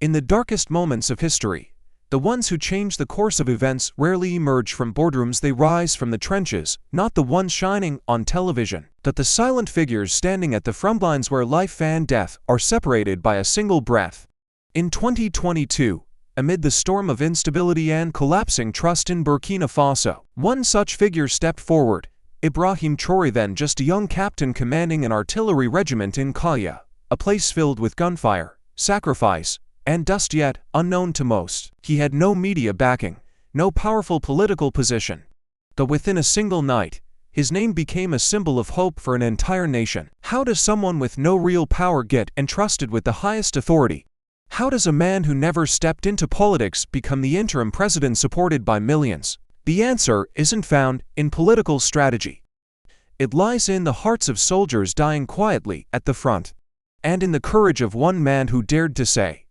In the darkest moments of history, the ones who change the course of events rarely emerge from boardrooms. They rise from the trenches, not the ones shining on television, but the silent figures standing at the front lines where life and death are separated by a single breath. In 2022, amid the storm of instability and collapsing trust in Burkina Faso, one such figure stepped forward: Ibrahim Traoré, then just a young captain commanding an artillery regiment in Kaya, a place filled with gunfire, sacrifice, and dust yet unknown to most. He had no media backing, no powerful political position. But within a single night, his name became a symbol of hope for an entire nation. How does someone with no real power get entrusted with the highest authority? How does a man who never stepped into politics become the interim president supported by millions? The answer isn't found in political strategy. It lies in the hearts of soldiers dying quietly at the front, and in the courage of one man who dared to say,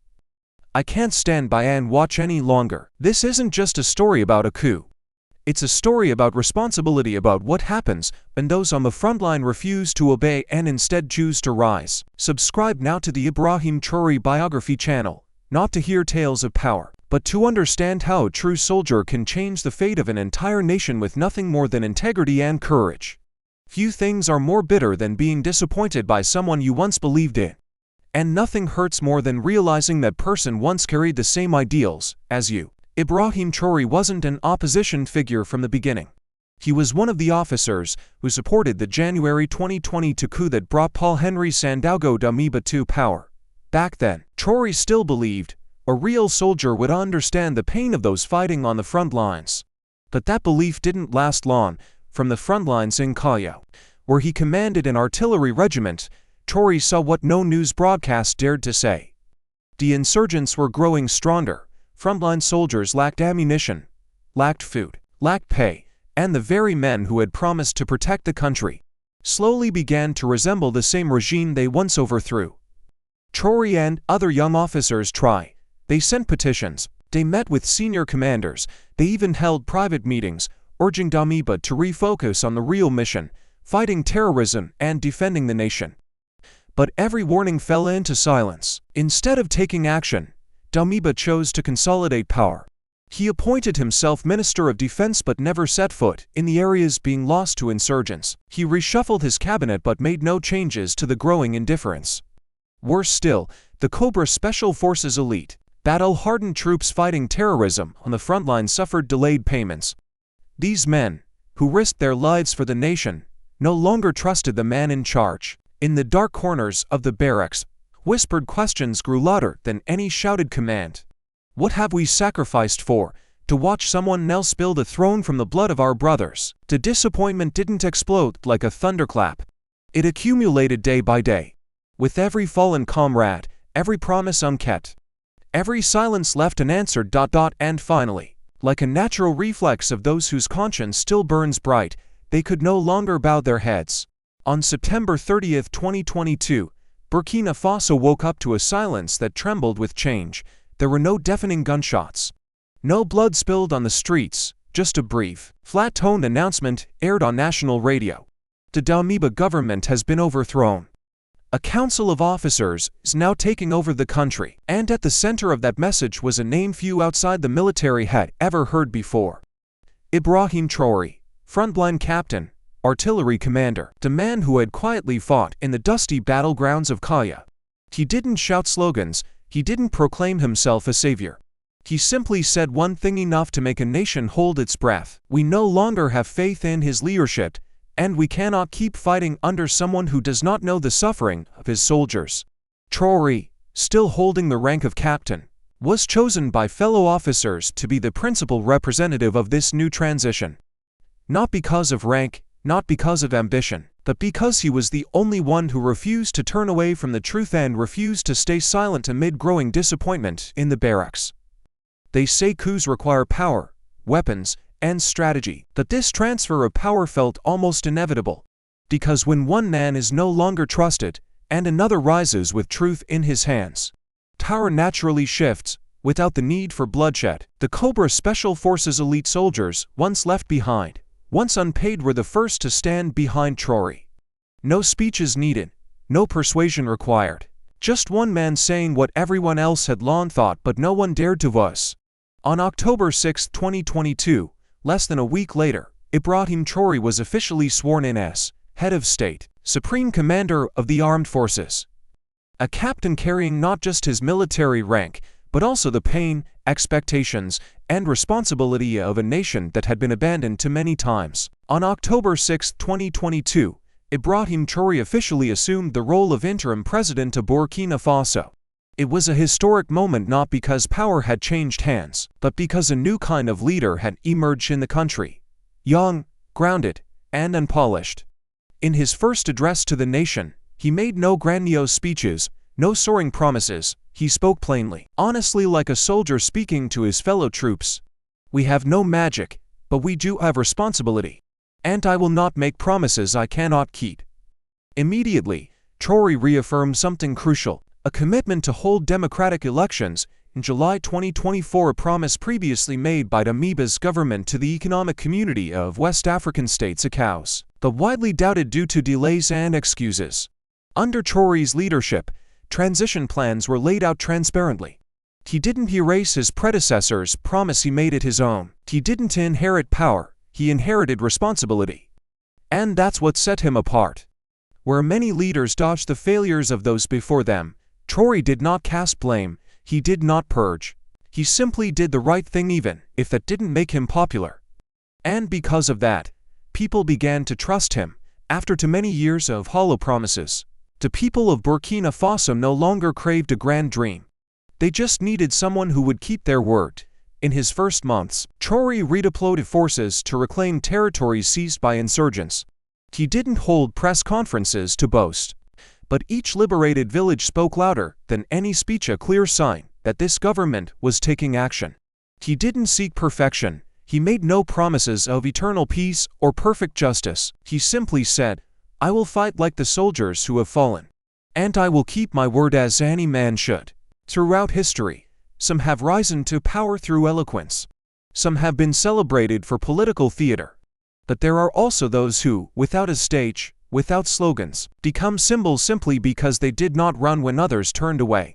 "I can't stand by and watch any longer." This isn't just a story about a coup. It's a story about responsibility, about what happens when those on the front line refuse to obey and instead choose to rise. Subscribe now to the Ibrahim Traoré Biography channel, not to hear tales of power, but to understand how a true soldier can change the fate of an entire nation with nothing more than integrity and courage. Few things are more bitter than being disappointed by someone you once believed in. And nothing hurts more than realizing that person once carried the same ideals as you. Ibrahim Traoré wasn't an opposition figure from the beginning. He was one of the officers who supported the January 2022 coup that brought Paul-Henri Sandaogo Damiba to power. Back then, Traoré still believed a real soldier would understand the pain of those fighting on the front lines. But that belief didn't last long. From the front lines in Kaya, where he commanded an artillery regiment, Traoré saw what no news broadcast dared to say. The insurgents were growing stronger. Frontline soldiers lacked ammunition, lacked food, lacked pay, and the very men who had promised to protect the country slowly began to resemble the same regime they once overthrew. Traoré and other young officers tried. They sent petitions, they met with senior commanders, they even held private meetings, urging Damiba to refocus on the real mission, fighting terrorism and defending the nation. But every warning fell into silence. Instead of taking action, Damiba chose to consolidate power. He appointed himself Minister of Defense but never set foot in the areas being lost to insurgents. He reshuffled his cabinet but made no changes to the growing indifference. Worse still, the Cobra Special Forces elite, battle-hardened troops fighting terrorism on the front line, suffered delayed payments. These men, who risked their lives for the nation, no longer trusted the man in charge. In the dark corners of the barracks, whispered questions grew louder than any shouted command. What have we sacrificed for? To watch someone else build a throne from the blood of our brothers? The disappointment didn't explode like a thunderclap. It accumulated day by day. With every fallen comrade, every promise unkept, every silence left unanswered. And finally, like a natural reflex of those whose conscience still burns bright, they could no longer bow their heads. On September 30, 2022, Burkina Faso woke up to a silence that trembled with change. There were no deafening gunshots, no blood spilled on the streets, just a brief, flat-toned announcement aired on national radio. The Damiba government has been overthrown. A council of officers is now taking over the country, and at the center of that message was a name few outside the military had ever heard before. Ibrahim Traoré, frontline captain, artillery commander, the man who had quietly fought in the dusty battlegrounds of Kaya. He didn't shout slogans, he didn't proclaim himself a savior. He simply said one thing enough to make a nation hold its breath: we no longer have faith in his leadership, and we cannot keep fighting under someone who does not know the suffering of his soldiers. Traoré, still holding the rank of captain, was chosen by fellow officers to be the principal representative of this new transition. Not because of rank, not because of ambition, but because he was the only one who refused to turn away from the truth and refused to stay silent amid growing disappointment in the barracks. They say coups require power, weapons, and strategy, but this transfer of power felt almost inevitable. Because when one man is no longer trusted, and another rises with truth in his hands, power naturally shifts, without the need for bloodshed. The Cobra Special Forces elite soldiers, once left behind, once unpaid, were the first to stand behind Traoré. No speeches needed, no persuasion required. Just one man saying what everyone else had long thought but no one dared to voice. On October 6, 2022, less than a week later, Ibrahim Traoré was officially sworn in as head of state, supreme commander of the armed forces. A captain carrying not just his military rank, but also the pain, expectations, and responsibility of a nation that had been abandoned too many times. On October 6, 2022, Ibrahim Traoré officially assumed the role of interim president of Burkina Faso. It was a historic moment not because power had changed hands, but because a new kind of leader had emerged in the country. Young, grounded, and unpolished. In his first address to the nation, he made no grandiose speeches, no soaring promises. He spoke plainly, honestly, like a soldier speaking to his fellow troops. We have no magic, but we do have responsibility. And I will not make promises I cannot keep. Immediately, Traoré reaffirmed something crucial, a commitment to hold democratic elections in July 2024, a promise previously made by Damiba's government to the economic community of West African states ECOWAS, but widely doubted due to delays and excuses. Under Traoré's leadership, transition plans were laid out transparently. He didn't erase his predecessor's promise, he made it his own. He didn't inherit power, he inherited responsibility. And that's what set him apart. Where many leaders dodged the failures of those before them, Traoré did not cast blame, he did not purge. He simply did the right thing even if that didn't make him popular. And because of that, people began to trust him, after too many years of hollow promises. The people of Burkina Faso no longer craved a grand dream. They just needed someone who would keep their word. In his first months, Traoré redeployed forces to reclaim territories seized by insurgents. He didn't hold press conferences to boast, but each liberated village spoke louder than any speech, a clear sign that this government was taking action. He didn't seek perfection. He made no promises of eternal peace or perfect justice. He simply said, I will fight like the soldiers who have fallen. And I will keep my word as any man should. Throughout history, some have risen to power through eloquence. Some have been celebrated for political theater. But there are also those who, without a stage, without slogans, become symbols simply because they did not run when others turned away.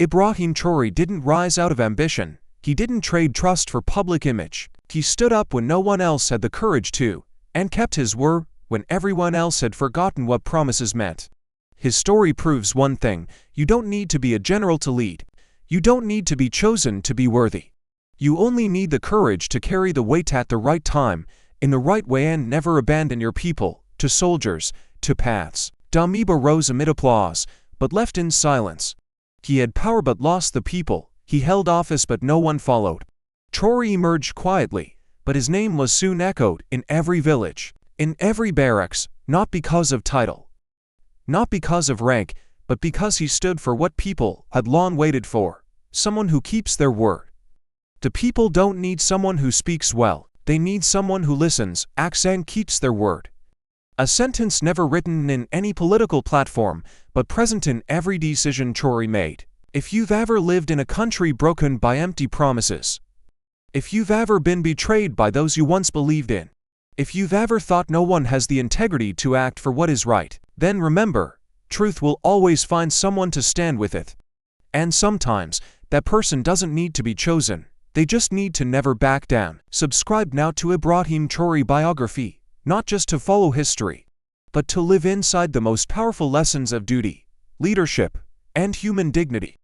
Ibrahim Traoré didn't rise out of ambition. He didn't trade trust for public image. He stood up when no one else had the courage to, and kept his word when everyone else had forgotten what promises meant. His story proves one thing: you don't need to be a general to lead. You don't need to be chosen to be worthy. You only need the courage to carry the weight at the right time, in the right way, and never abandon your people, to soldiers, to paths. Damiba rose amid applause, but left in silence. He had power but lost the people. He held office but no one followed. Traoré emerged quietly, but his name was soon echoed in every village, in every barracks, not because of title, not because of rank, but because he stood for what people had long waited for: someone who keeps their word. The people don't need someone who speaks well, they need someone who listens, acts, and keeps their word. A sentence never written in any political platform, but present in every decision Traoré made. If you've ever lived in a country broken by empty promises, if you've ever been betrayed by those you once believed in, if you've ever thought no one has the integrity to act for what is right, then remember, truth will always find someone to stand with it. And sometimes, that person doesn't need to be chosen, they just need to never back down. Subscribe now to Ibrahim Traoré Biography, not just to follow history, but to live inside the most powerful lessons of duty, leadership, and human dignity.